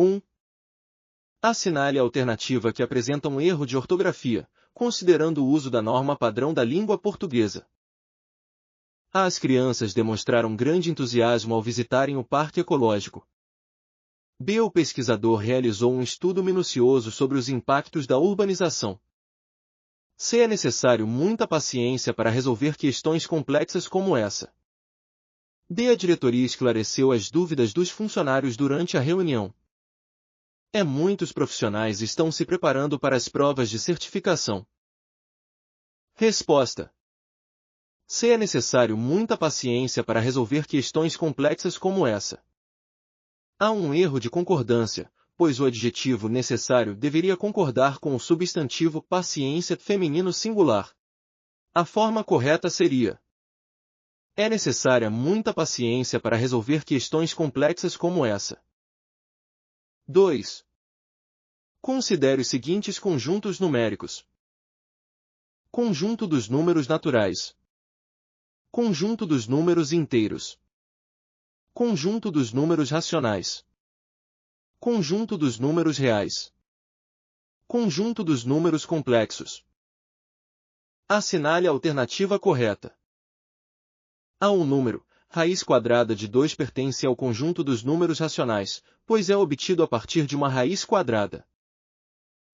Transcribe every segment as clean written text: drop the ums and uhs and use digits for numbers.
1. Assinale a alternativa que apresenta um erro de ortografia, considerando o uso da norma padrão da língua portuguesa. As crianças demonstraram grande entusiasmo ao visitarem o parque ecológico. B. O pesquisador realizou um estudo minucioso sobre os impactos da urbanização. C. É necessário muita paciência para resolver questões complexas como essa. D. A diretoria esclareceu as dúvidas dos funcionários durante a reunião. E. Muitos profissionais estão se preparando para as provas de certificação. Resposta. C. É necessário muita paciência para resolver questões complexas como essa. Há um erro de concordância, pois o adjetivo necessário deveria concordar com o substantivo paciência feminino singular. A forma correta seria: é necessária muita paciência para resolver questões complexas como essa. 2. Considere os seguintes conjuntos numéricos: conjunto dos números naturais, conjunto dos números inteiros, conjunto dos números racionais, conjunto dos números reais, conjunto dos números complexos. Assinale a alternativa correta. A. Um número, raiz quadrada de 2 pertence ao conjunto dos números racionais, pois é obtido a partir de uma raiz quadrada.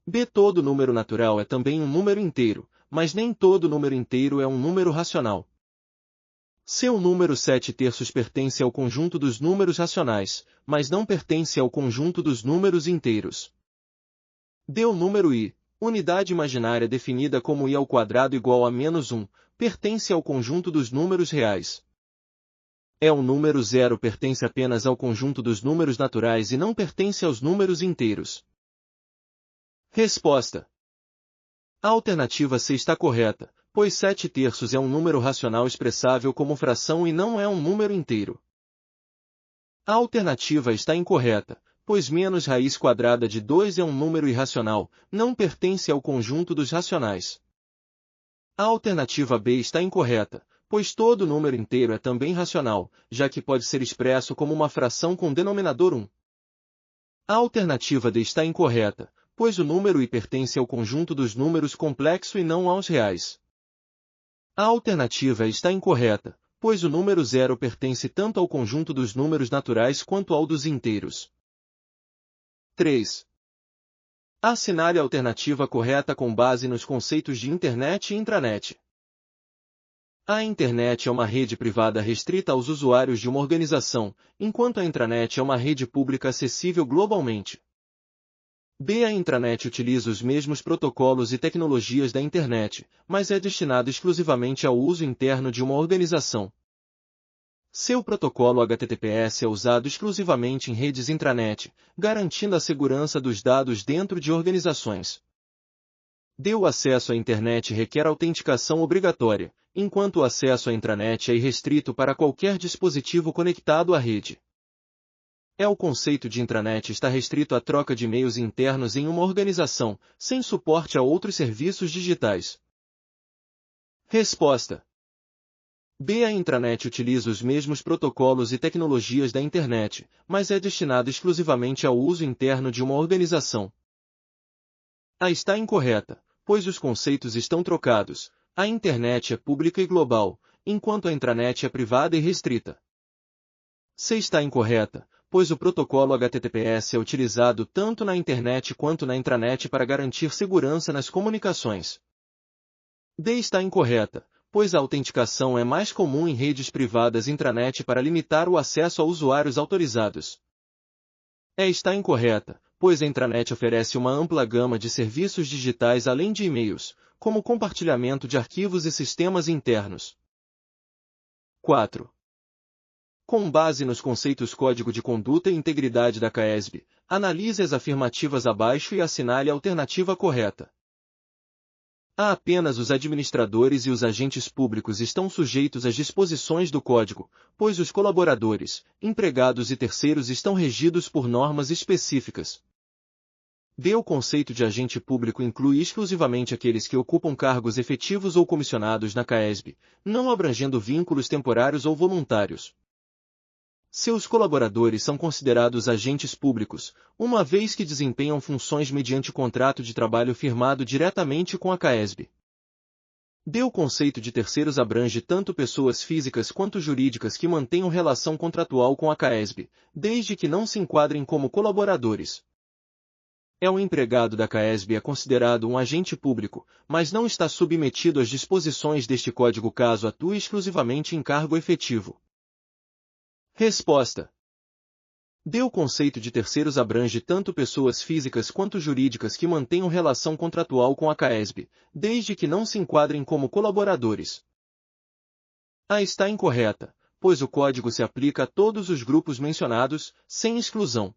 B. Todo número natural é também um número inteiro, mas nem todo número inteiro é um número racional. C. O número 7/3 pertence ao conjunto dos números racionais, mas não pertence ao conjunto dos números inteiros. D. O número i, unidade imaginária definida como i ao quadrado igual a -1, pertence ao conjunto dos números reais. E. O número 0 pertence apenas ao conjunto dos números naturais e não pertence aos números inteiros. Resposta. A alternativa C está correta, pois 7/3 é um número racional expressável como fração e não é um número inteiro. A alternativa está incorreta, pois menos raiz quadrada de 2 é um número irracional, não pertence ao conjunto dos racionais. A alternativa B está incorreta, pois todo número inteiro é também racional, já que pode ser expresso como uma fração com denominador 1. A alternativa D está incorreta, pois o número i pertence ao conjunto dos números complexo e não aos reais. A alternativa E está incorreta, pois o número 0 pertence tanto ao conjunto dos números naturais quanto ao dos inteiros. 3. Assinale a alternativa correta com base nos conceitos de Internet e Intranet. A Internet é uma rede privada restrita aos usuários de uma organização, enquanto a Intranet é uma rede pública acessível globalmente. B. A Intranet utiliza os mesmos protocolos e tecnologias da Internet, mas é destinado exclusivamente ao uso interno de uma organização. C. O protocolo HTTPS é usado exclusivamente em redes intranet, garantindo a segurança dos dados dentro de organizações. D. O acesso à Internet requer autenticação obrigatória, enquanto o acesso à intranet é irrestrito para qualquer dispositivo conectado à rede. O conceito de intranet está restrito à troca de e-mails internos em uma organização, sem suporte a outros serviços digitais. Resposta. B. A intranet utiliza os mesmos protocolos e tecnologias da Internet, mas é destinado exclusivamente ao uso interno de uma organização. A está incorreta, pois os conceitos estão trocados. A Internet é pública e global, enquanto a intranet é privada e restrita. C. Está incorreta, pois o protocolo HTTPS é utilizado tanto na Internet quanto na intranet para garantir segurança nas comunicações. D. Está incorreta, pois a autenticação é mais comum em redes privadas intranet para limitar o acesso a usuários autorizados. E. Está incorreta, pois a intranet oferece uma ampla gama de serviços digitais além de e-mails, como compartilhamento de arquivos e sistemas internos. 4. Com base nos conceitos Código de Conduta e Integridade da CAESB, analise as afirmativas abaixo e assinale a alternativa correta. A. Apenas os administradores e os agentes públicos estão sujeitos às disposições do Código, pois os colaboradores, empregados e terceiros estão regidos por normas específicas. B. O conceito de agente público inclui exclusivamente aqueles que ocupam cargos efetivos ou comissionados na CAESB, não abrangendo vínculos temporários ou voluntários. Seus colaboradores são considerados agentes públicos, uma vez que desempenham funções mediante contrato de trabalho firmado diretamente com a CAESB. D. O conceito de terceiros abrange tanto pessoas físicas quanto jurídicas que mantenham relação contratual com a CAESB, desde que não se enquadrem como colaboradores. O empregado da CAESB é considerado um agente público, mas não está submetido às disposições deste Código caso atue exclusivamente em cargo efetivo. Resposta. D. O conceito de terceiros abrange tanto pessoas físicas quanto jurídicas que mantenham relação contratual com a CAESB, desde que não se enquadrem como colaboradores. A está incorreta, pois o Código se aplica a todos os grupos mencionados, sem exclusão.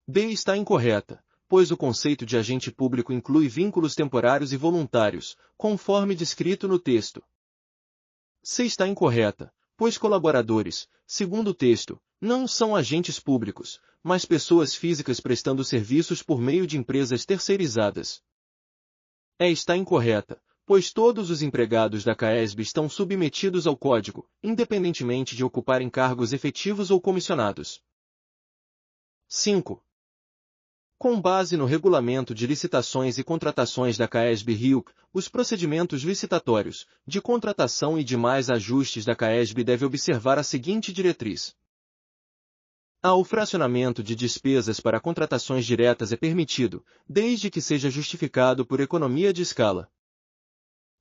B. Está incorreta, pois o conceito de agente público inclui vínculos temporários e voluntários, conforme descrito no texto. C. Está incorreta, pois colaboradores, segundo o texto, não são agentes públicos, mas pessoas físicas prestando serviços por meio de empresas terceirizadas. E. Está incorreta, pois todos os empregados da CAESB estão submetidos ao Código, independentemente de ocuparem cargos efetivos ou comissionados. 5. Com base no Regulamento de Licitações e Contratações da CAESB-RIUC, os procedimentos licitatórios, de contratação e demais ajustes da CAESB devem observar a seguinte diretriz. A. O fracionamento de despesas para contratações diretas é permitido, desde que seja justificado por economia de escala.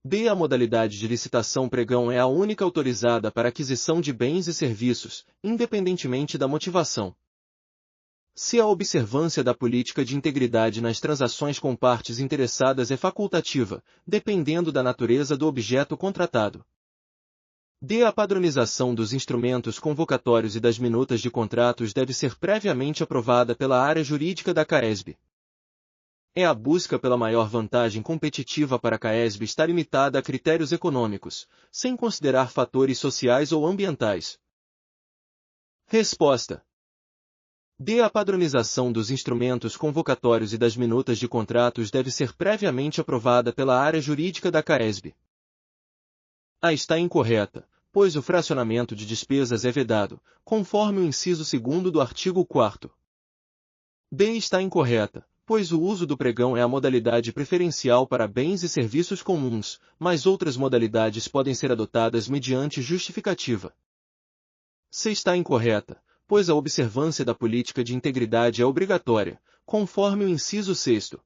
B. A modalidade de licitação pregão é a única autorizada para aquisição de bens e serviços, independentemente da motivação. C. A observância da política de integridade nas transações com partes interessadas é facultativa, dependendo da natureza do objeto contratado. D. A padronização dos instrumentos convocatórios e das minutas de contratos deve ser previamente aprovada pela área jurídica da CAESB. E. A busca pela maior vantagem competitiva para a CAESB está limitada a critérios econômicos, sem considerar fatores sociais ou ambientais. Resposta. D. A padronização dos instrumentos convocatórios e das minutas de contratos deve ser previamente aprovada pela área jurídica da CAESB. A. Está incorreta, pois o fracionamento de despesas é vedado, conforme o inciso 2º do artigo 4º. B. Está incorreta, pois o uso do pregão é a modalidade preferencial para bens e serviços comuns, mas outras modalidades podem ser adotadas mediante justificativa. C. Está incorreta, pois a observância da política de integridade é obrigatória, conforme o inciso 6º.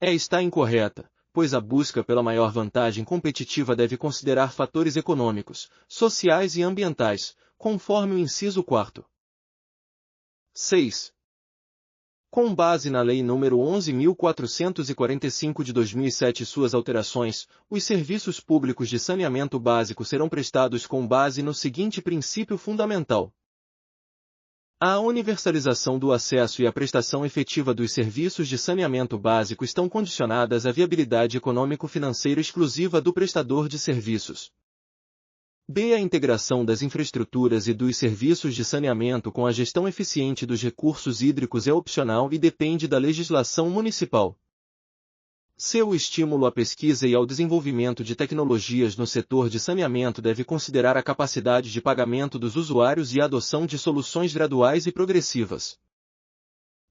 E. Está incorreta, pois a busca pela maior vantagem competitiva deve considerar fatores econômicos, sociais e ambientais, conforme o inciso 4º. 6. Com base na Lei nº 11.445 de 2007 e suas alterações, os serviços públicos de saneamento básico serão prestados com base no seguinte princípio fundamental. A universalização do acesso e a prestação efetiva dos serviços de saneamento básico estão condicionadas à viabilidade econômico-financeira exclusiva do prestador de serviços. B. A integração das infraestruturas e dos serviços de saneamento com a gestão eficiente dos recursos hídricos é opcional e depende da legislação municipal. C. O estímulo à pesquisa e ao desenvolvimento de tecnologias no setor de saneamento deve considerar a capacidade de pagamento dos usuários e a adoção de soluções graduais e progressivas.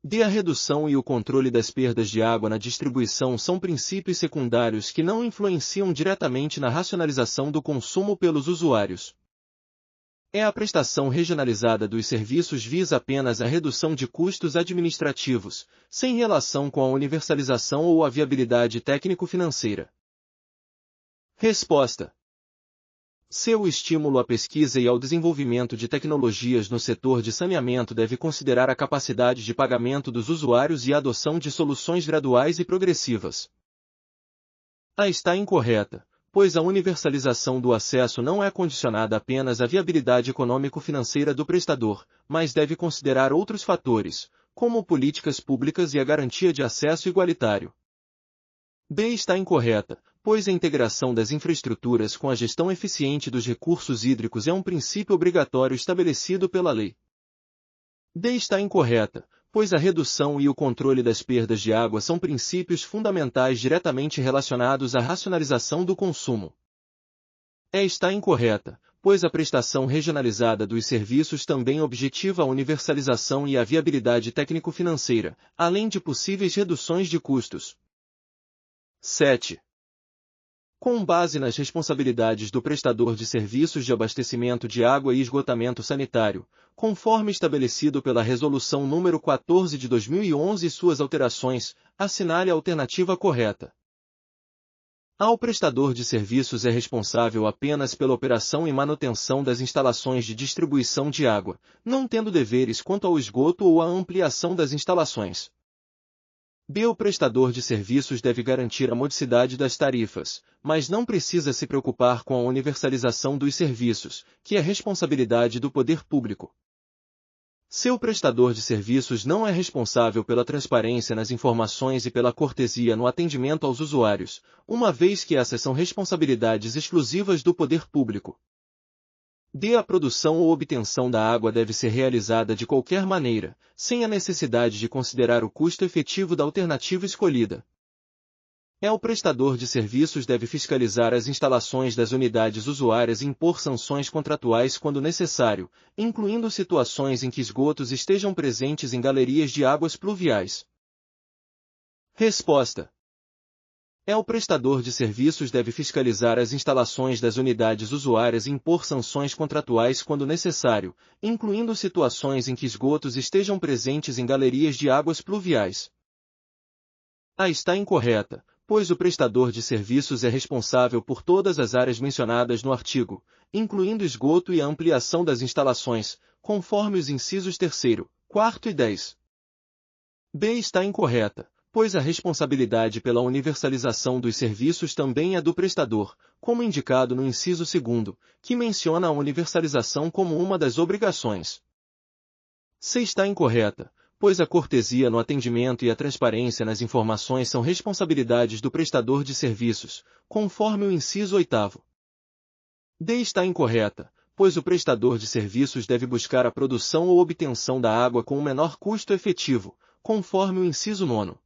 D. A redução e o controle das perdas de água na distribuição são princípios secundários que não influenciam diretamente na racionalização do consumo pelos usuários. A prestação regionalizada dos serviços visa apenas a redução de custos administrativos, sem relação com a universalização ou a viabilidade técnico-financeira. Resposta. C. O estímulo à pesquisa e ao desenvolvimento de tecnologias no setor de saneamento deve considerar a capacidade de pagamento dos usuários e a adoção de soluções graduais e progressivas. A. Está incorreta, pois a universalização do acesso não é condicionada apenas à viabilidade econômico-financeira do prestador, mas deve considerar outros fatores, como políticas públicas e a garantia de acesso igualitário. B. Está incorreta, pois a integração das infraestruturas com a gestão eficiente dos recursos hídricos é um princípio obrigatório estabelecido pela lei. D. Está incorreta, pois a redução e o controle das perdas de água são princípios fundamentais diretamente relacionados à racionalização do consumo. E. Está incorreta, pois a prestação regionalizada dos serviços também objetiva a universalização e a viabilidade técnico-financeira, além de possíveis reduções de custos. 7. Com base nas responsabilidades do prestador de serviços de abastecimento de água e esgotamento sanitário, conforme estabelecido pela Resolução nº 14 de 2011 e suas alterações, assinale a alternativa correta. O prestador de serviços é responsável apenas pela operação e manutenção das instalações de distribuição de água, não tendo deveres quanto ao esgoto ou à ampliação das instalações. O prestador de serviços deve garantir a modicidade das tarifas, mas não precisa se preocupar com a universalização dos serviços, que é responsabilidade do poder público. Seu prestador de serviços não é responsável pela transparência nas informações e pela cortesia no atendimento aos usuários, uma vez que essas são responsabilidades exclusivas do poder público. A produção ou obtenção da água deve ser realizada de qualquer maneira, sem a necessidade de considerar o custo efetivo da alternativa escolhida. O prestador de serviços deve fiscalizar as instalações das unidades usuárias e impor sanções contratuais quando necessário, incluindo situações em que esgotos estejam presentes em galerias de águas pluviais. Resposta: o prestador de serviços deve fiscalizar as instalações das unidades usuárias e impor sanções contratuais quando necessário, incluindo situações em que esgotos estejam presentes em galerias de águas pluviais. Está incorreta, pois o prestador de serviços é responsável por todas as áreas mencionadas no artigo, incluindo esgoto e a ampliação das instalações, conforme os incisos 3º, 4º e 10. Está incorreta, pois a responsabilidade pela universalização dos serviços também é do prestador, como indicado no inciso 2º, que menciona a universalização como uma das obrigações. Está incorreta, pois a cortesia no atendimento e a transparência nas informações são responsabilidades do prestador de serviços, conforme o inciso 8º. Está incorreta, pois o prestador de serviços deve buscar a produção ou obtenção da água com o menor custo efetivo, conforme o inciso 9º.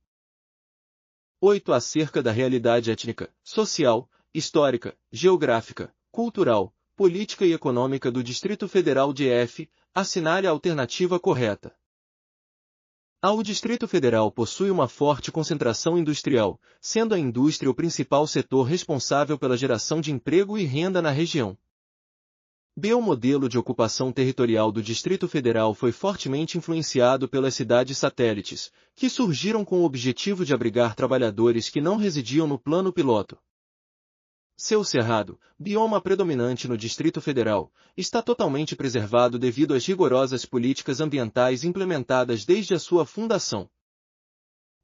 8. Acerca da realidade étnica, social, histórica, geográfica, cultural, política e econômica do Distrito Federal DF, assinale a alternativa correta. O Distrito Federal possui uma forte concentração industrial, sendo a indústria o principal setor responsável pela geração de emprego e renda na região. O modelo de ocupação territorial do Distrito Federal foi fortemente influenciado pelas cidades satélites, que surgiram com o objetivo de abrigar trabalhadores que não residiam no plano piloto. Seu cerrado, bioma predominante no Distrito Federal, está totalmente preservado devido às rigorosas políticas ambientais implementadas desde a sua fundação.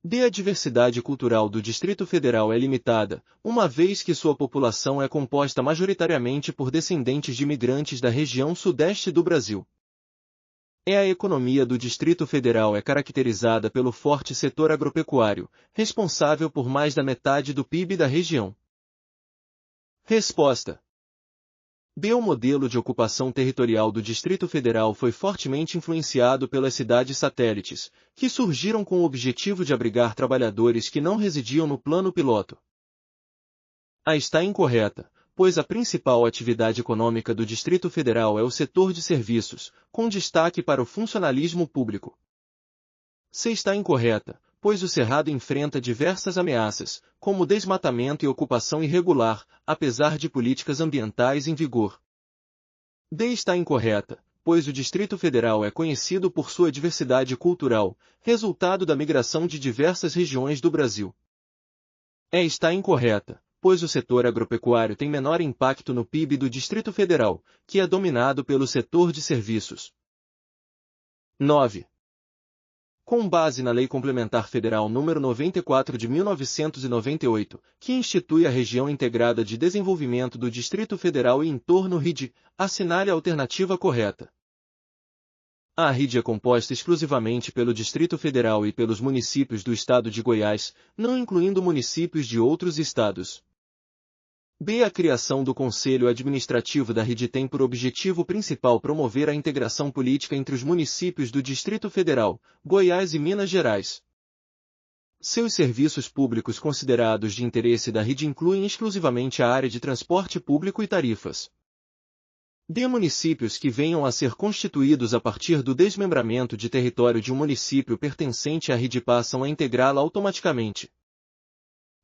A diversidade cultural do Distrito Federal é limitada, uma vez que sua população é composta majoritariamente por descendentes de imigrantes da região sudeste do Brasil. A economia do Distrito Federal é caracterizada pelo forte setor agropecuário, responsável por mais da metade do PIB da região. Resposta: O modelo de ocupação territorial do Distrito Federal foi fortemente influenciado pelas cidades satélites, que surgiram com o objetivo de abrigar trabalhadores que não residiam no plano piloto. Está incorreta, pois a principal atividade econômica do Distrito Federal é o setor de serviços, com destaque para o funcionalismo público. Está incorreta, pois o Cerrado enfrenta diversas ameaças, como desmatamento e ocupação irregular, apesar de políticas ambientais em vigor. Está incorreta, pois o Distrito Federal é conhecido por sua diversidade cultural, resultado da migração de diversas regiões do Brasil. Está incorreta, pois o setor agropecuário tem menor impacto no PIB do Distrito Federal, que é dominado pelo setor de serviços. 9. Com base na Lei Complementar Federal nº 94 de 1998, que institui a Região Integrada de Desenvolvimento do Distrito Federal e entorno RID, assinale a alternativa correta. A RID é composta exclusivamente pelo Distrito Federal e pelos municípios do estado de Goiás, não incluindo municípios de outros estados. A criação do Conselho Administrativo da RID tem por objetivo principal promover a integração política entre os municípios do Distrito Federal, Goiás e Minas Gerais. Seus serviços públicos considerados de interesse da RID incluem exclusivamente a área de transporte público e tarifas. D. Municípios que venham a ser constituídos a partir do desmembramento de território de um município pertencente à rede passam a integrá-la automaticamente.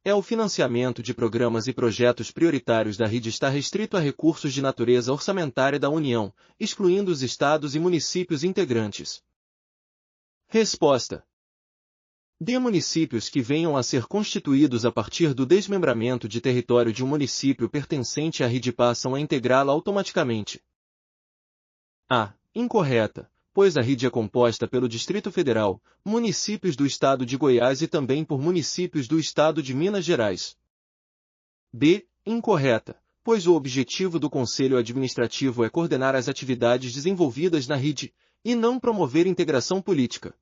E. O financiamento de programas e projetos prioritários da rede está restrito a recursos de natureza orçamentária da União, excluindo os estados e municípios integrantes. Resposta: D. Municípios que venham a ser constituídos a partir do desmembramento de território de um município pertencente à rede passam a integrá-la automaticamente. A. Incorreta, pois a rede é composta pelo Distrito Federal, municípios do Estado de Goiás e também por municípios do Estado de Minas Gerais. B. Incorreta, pois o objetivo do Conselho Administrativo é coordenar as atividades desenvolvidas na rede, e não promover integração política.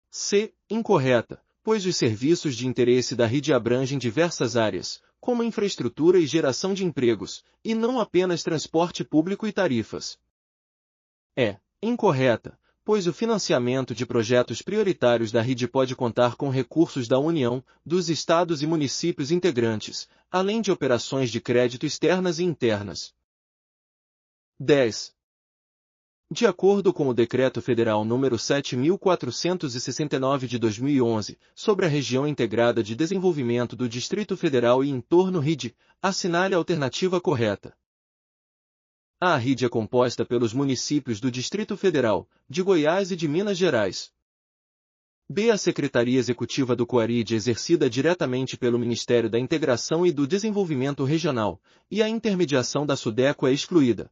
C. Incorreta, pois os serviços de interesse da rede abrangem diversas áreas, como infraestrutura e geração de empregos, e não apenas transporte público e tarifas. E. Incorreta, pois o financiamento de projetos prioritários da rede pode contar com recursos da União, dos estados e municípios integrantes, além de operações de crédito externas e internas. 10. De acordo com o Decreto Federal nº 7.469 de 2011, sobre a Região Integrada de Desenvolvimento do Distrito Federal e Entorno RID, assinale a alternativa correta. A RID é composta pelos municípios do Distrito Federal, de Goiás e de Minas Gerais. B. A Secretaria Executiva do COARID é exercida diretamente pelo Ministério da Integração e do Desenvolvimento Regional, e a intermediação da SUDECO é excluída.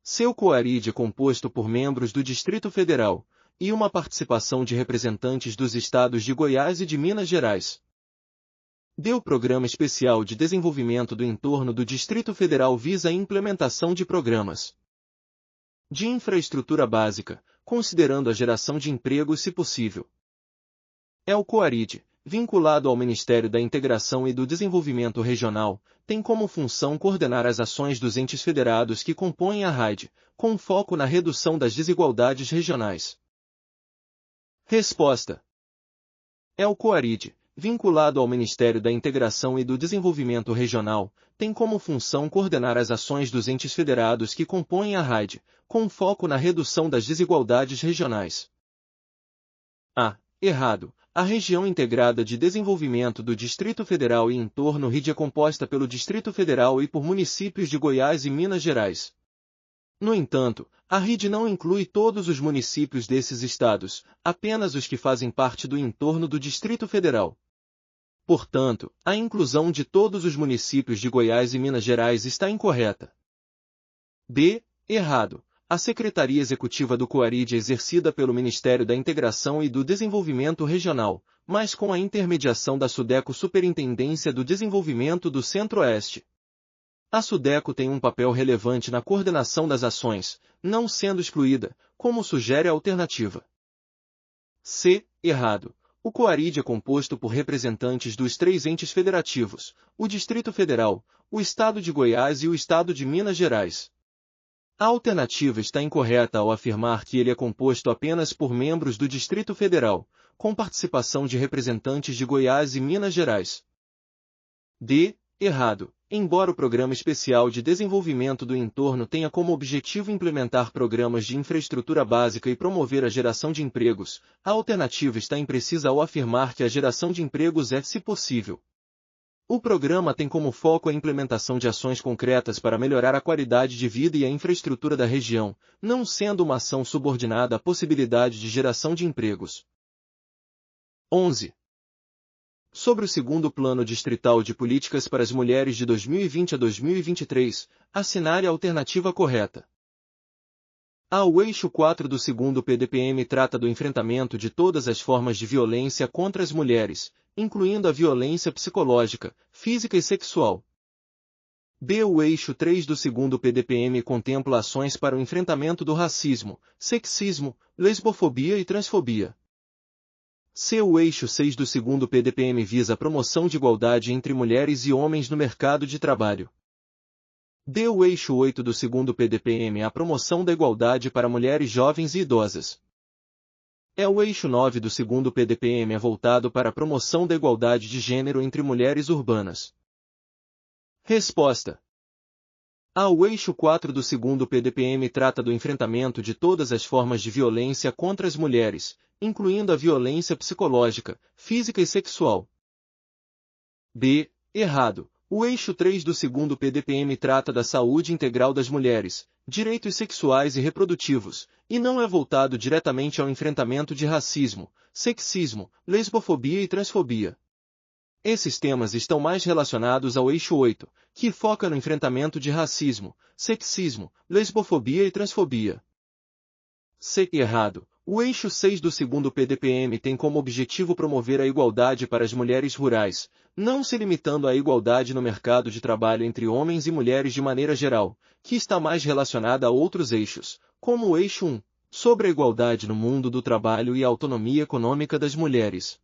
Seu COARID é composto por membros do Distrito Federal, e uma participação de representantes dos estados de Goiás e de Minas Gerais. D. O Programa Especial de Desenvolvimento do Entorno do Distrito Federal visa a implementação de programas de infraestrutura básica, considerando a geração de empregos se possível. É o COARID, vinculado ao Ministério da Integração e do Desenvolvimento Regional, tem como função coordenar as ações dos entes federados que compõem a RAID, com foco na redução das desigualdades regionais. Resposta: é o COARID, vinculado ao Ministério da Integração e do Desenvolvimento Regional, tem como função coordenar as ações dos entes federados que compõem a RAID, com foco na redução das desigualdades regionais. A. Errado. A Região Integrada de Desenvolvimento do Distrito Federal e Entorno RID é composta pelo Distrito Federal e por municípios de Goiás e Minas Gerais. No entanto, a RID não inclui todos os municípios desses estados, apenas os que fazem parte do entorno do Distrito Federal. Portanto, a inclusão de todos os municípios de Goiás e Minas Gerais está incorreta. D. Errado. A Secretaria Executiva do COARID é exercida pelo Ministério da Integração e do Desenvolvimento Regional, mas com a intermediação da SUDECO Superintendência do Desenvolvimento do Centro-Oeste. A SUDECO tem um papel relevante na coordenação das ações, não sendo excluída, como sugere a alternativa. C. Errado. O COARID é composto por representantes dos três entes federativos, o Distrito Federal, o Estado de Goiás e o Estado de Minas Gerais. A alternativa está incorreta ao afirmar que ele é composto apenas por membros do Distrito Federal, com participação de representantes de Goiás e Minas Gerais. D. Errado. Embora o Programa Especial de Desenvolvimento do Entorno tenha como objetivo implementar programas de infraestrutura básica e promover a geração de empregos, a alternativa está imprecisa ao afirmar que a geração de empregos é, se possível. O programa tem como foco a implementação de ações concretas para melhorar a qualidade de vida e a infraestrutura da região, não sendo uma ação subordinada à possibilidade de geração de empregos. 11. Sobre o segundo Plano Distrital de Políticas para as Mulheres de 2020 a 2023, assinale a alternativa correta. A. O eixo 4 do segundo PDPM trata do enfrentamento de todas as formas de violência contra as mulheres, incluindo a violência psicológica, física e sexual. B. O eixo 3 do segundo PDPM contempla ações para o enfrentamento do racismo, sexismo, lesbofobia e transfobia. C. O eixo 6 do segundo PDPM visa a promoção de igualdade entre mulheres e homens no mercado de trabalho. D. O eixo 8 do segundo PDPM a promoção da igualdade para mulheres jovens e idosas. É o eixo 9 do segundo PDPM é voltado para a promoção da igualdade de gênero entre mulheres urbanas. Resposta: O eixo 4 do segundo PDPM trata do enfrentamento de todas as formas de violência contra as mulheres, incluindo a violência psicológica, física e sexual. B. Errado. O eixo 3 do segundo PDPM trata da saúde integral das mulheres, direitos sexuais e reprodutivos, e não é voltado diretamente ao enfrentamento de racismo, sexismo, lesbofobia e transfobia. Esses temas estão mais relacionados ao eixo 8, que foca no enfrentamento de racismo, sexismo, lesbofobia e transfobia. C. Errado. O eixo 6 do segundo PDPM tem como objetivo promover a igualdade para as mulheres rurais, não se limitando à igualdade no mercado de trabalho entre homens e mulheres de maneira geral, que está mais relacionada a outros eixos, como o eixo 1, sobre a igualdade no mundo do trabalho e a autonomia econômica das mulheres.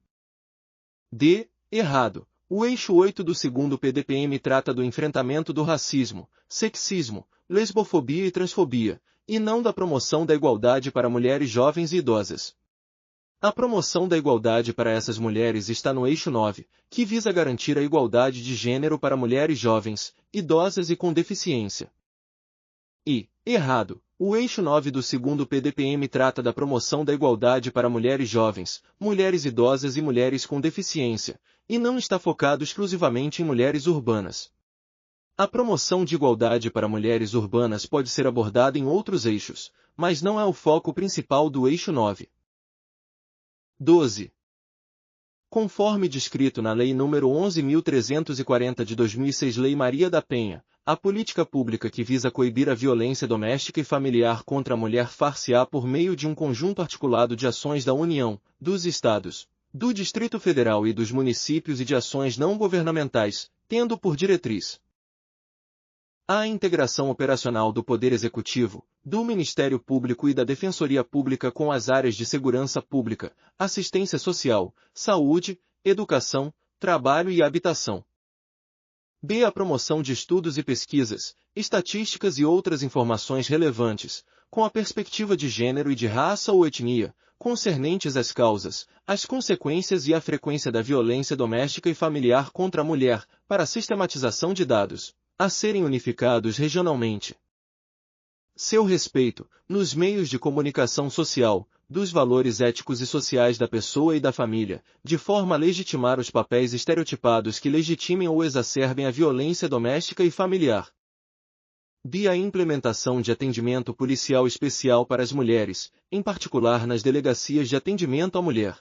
D. Errado. O eixo 8 do segundo PDPM trata do enfrentamento do racismo, sexismo, lesbofobia e transfobia, e não da promoção da igualdade para mulheres jovens e idosas. A promoção da igualdade para essas mulheres está no eixo 9, que visa garantir a igualdade de gênero para mulheres jovens, idosas e com deficiência. E, errado, o eixo 9 do segundo PDPM trata da promoção da igualdade para mulheres jovens, mulheres idosas e mulheres com deficiência, e não está focado exclusivamente em mulheres urbanas. A promoção de igualdade para mulheres urbanas pode ser abordada em outros eixos, mas não é o foco principal do eixo 9. 12. Conforme descrito na Lei nº 11.340 de 2006 Lei Maria da Penha, a política pública que visa coibir a violência doméstica e familiar contra a mulher far-se-á por meio de um conjunto articulado de ações da União, dos Estados, do Distrito Federal e dos municípios e de ações não governamentais, tendo por diretriz a integração operacional do Poder Executivo, do Ministério Público e da Defensoria Pública com as áreas de segurança pública, assistência social, saúde, educação, trabalho e habitação. B. A promoção de estudos e pesquisas, estatísticas e outras informações relevantes, com a perspectiva de gênero e de raça ou etnia, concernentes às causas, as consequências e a frequência da violência doméstica e familiar contra a mulher, para a sistematização de dados a serem unificados regionalmente. Seu respeito, nos meios de comunicação social, dos valores éticos e sociais da pessoa e da família, de forma a legitimar os papéis estereotipados que legitimem ou exacerbem a violência doméstica e familiar. D. A implementação de atendimento policial especial para as mulheres, em particular nas delegacias de atendimento à mulher.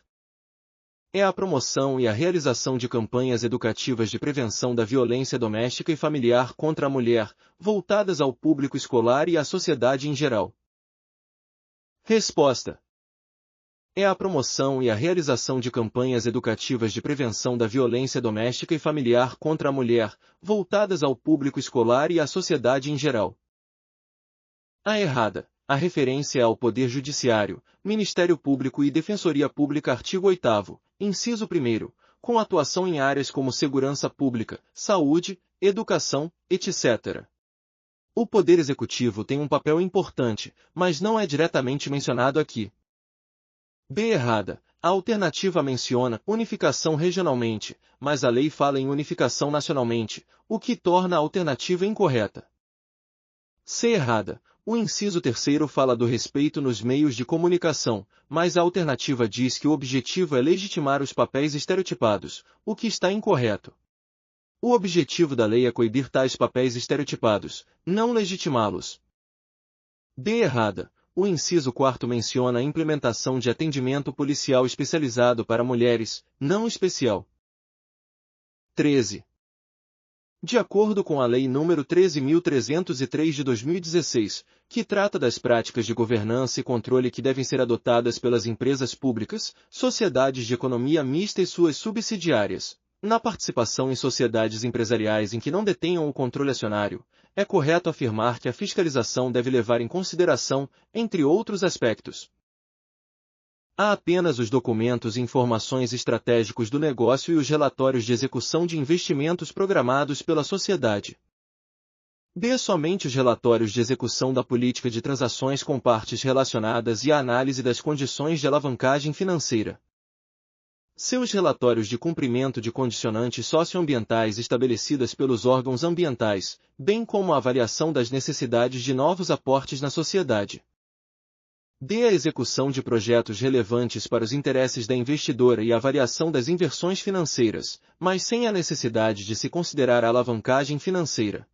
É a promoção e a realização de campanhas educativas de prevenção da violência doméstica e familiar contra a mulher, voltadas ao público escolar e à sociedade em geral. Resposta: é a promoção e a realização de campanhas educativas de prevenção da violência doméstica e familiar contra a mulher, voltadas ao público escolar e à sociedade em geral. A errada. A referência é ao Poder Judiciário, Ministério Público e Defensoria Pública. Artigo 8º, inciso 1º, com atuação em áreas como segurança pública, saúde, educação, etc. O Poder Executivo tem um papel importante, mas não é diretamente mencionado aqui. B. Errada. A alternativa menciona unificação regionalmente, mas a lei fala em unificação nacionalmente, o que torna a alternativa incorreta. C. Errada. O inciso 3º fala do respeito nos meios de comunicação, mas a alternativa diz que o objetivo é legitimar os papéis estereotipados, o que está incorreto. O objetivo da lei é coibir tais papéis estereotipados, não legitimá-los. D. Errada. O inciso 4º menciona a implementação de atendimento policial especializado para mulheres, não especial. 13. De acordo com a Lei nº 13.303 de 2016, que trata das práticas de governança e controle que devem ser adotadas pelas empresas públicas, sociedades de economia mista e suas subsidiárias, na participação em sociedades empresariais em que não detenham o controle acionário, é correto afirmar que a fiscalização deve levar em consideração, entre outros aspectos, há apenas os documentos e informações estratégicos do negócio e os relatórios de execução de investimentos programados pela sociedade. B. Somente os relatórios de execução da política de transações com partes relacionadas e a análise das condições de alavancagem financeira. Seus relatórios de cumprimento de condicionantes socioambientais estabelecidas pelos órgãos ambientais, bem como a avaliação das necessidades de novos aportes na sociedade. D. A execução de projetos relevantes para os interesses da investidora e a avaliação das inversões financeiras, mas sem a necessidade de se considerar a alavancagem financeira.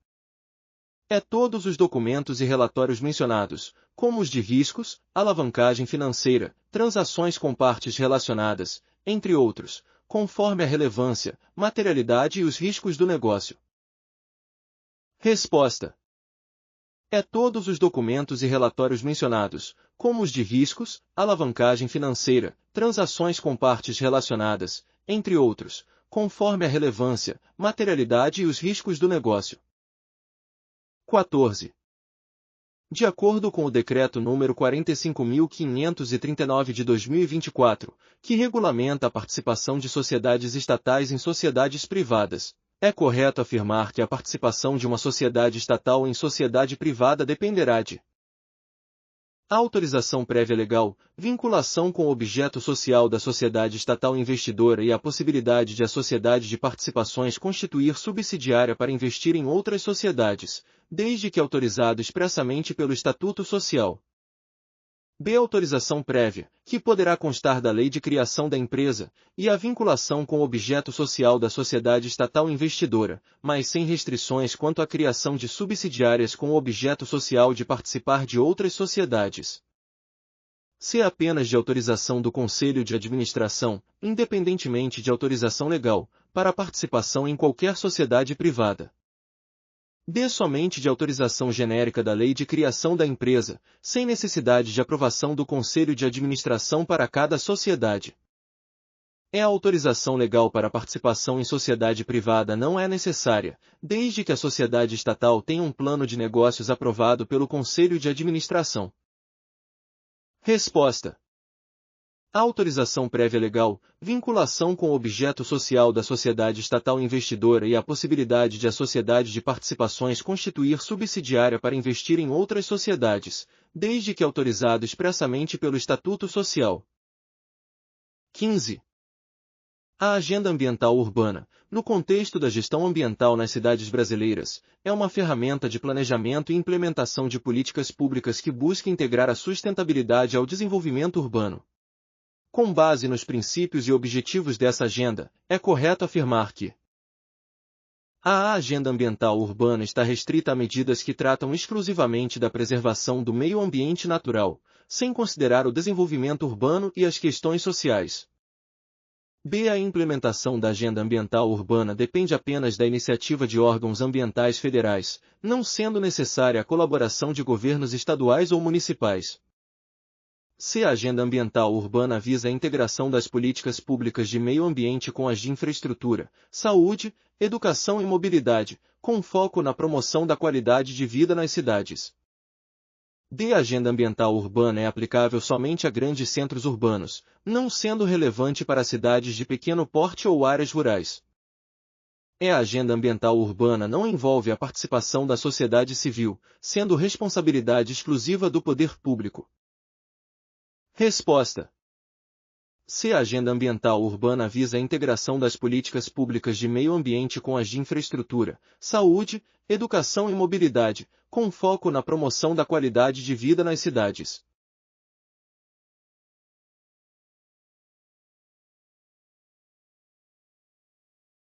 E. Todos os documentos e relatórios mencionados, como os de riscos, alavancagem financeira, transações com partes relacionadas, entre outros, conforme a relevância, materialidade e os riscos do negócio. Resposta: é todos os documentos e relatórios mencionados, como os de riscos, alavancagem financeira, transações com partes relacionadas, entre outros, conforme a relevância, materialidade e os riscos do negócio. 14. De acordo com o Decreto nº 45.539 de 2024, que regulamenta a participação de sociedades estatais em sociedades privadas, é correto afirmar que a participação de uma sociedade estatal em sociedade privada dependerá de a autorização prévia legal, vinculação com o objeto social da sociedade estatal investidora e a possibilidade de a sociedade de participações constituir subsidiária para investir em outras sociedades, desde que autorizado expressamente pelo Estatuto Social. B. Autorização prévia, que poderá constar da lei de criação da empresa, e a vinculação com o objeto social da sociedade estatal investidora, mas sem restrições quanto à criação de subsidiárias com o objeto social de participar de outras sociedades. C. Apenas de autorização do Conselho de Administração, independentemente de autorização legal, para participação em qualquer sociedade privada. D. Somente de autorização genérica da lei de criação da empresa, sem necessidade de aprovação do Conselho de Administração para cada sociedade. E. A autorização legal para participação em sociedade privada não é necessária, desde que a sociedade estatal tenha um plano de negócios aprovado pelo Conselho de Administração. Resposta: a autorização prévia legal, vinculação com o objeto social da sociedade estatal investidora e a possibilidade de a sociedade de participações constituir subsidiária para investir em outras sociedades, desde que autorizado expressamente pelo Estatuto Social. 15. A Agenda Ambiental Urbana, no contexto da gestão ambiental nas cidades brasileiras, é uma ferramenta de planejamento e implementação de políticas públicas que busca integrar a sustentabilidade ao desenvolvimento urbano. Com base nos princípios e objetivos dessa agenda, é correto afirmar que a agenda ambiental urbana está restrita a medidas que tratam exclusivamente da preservação do meio ambiente natural, sem considerar o desenvolvimento urbano e as questões sociais. B. A implementação da agenda ambiental urbana depende apenas da iniciativa de órgãos ambientais federais, não sendo necessária a colaboração de governos estaduais ou municipais. C. A agenda ambiental urbana visa a integração das políticas públicas de meio ambiente com as de infraestrutura, saúde, educação e mobilidade, com foco na promoção da qualidade de vida nas cidades. D. A agenda ambiental urbana é aplicável somente a grandes centros urbanos, não sendo relevante para cidades de pequeno porte ou áreas rurais. E. A agenda ambiental urbana não envolve a participação da sociedade civil, sendo responsabilidade exclusiva do poder público. Resposta: C. A agenda ambiental urbana visa a integração das políticas públicas de meio ambiente com as de infraestrutura, saúde, educação e mobilidade, com foco na promoção da qualidade de vida nas cidades.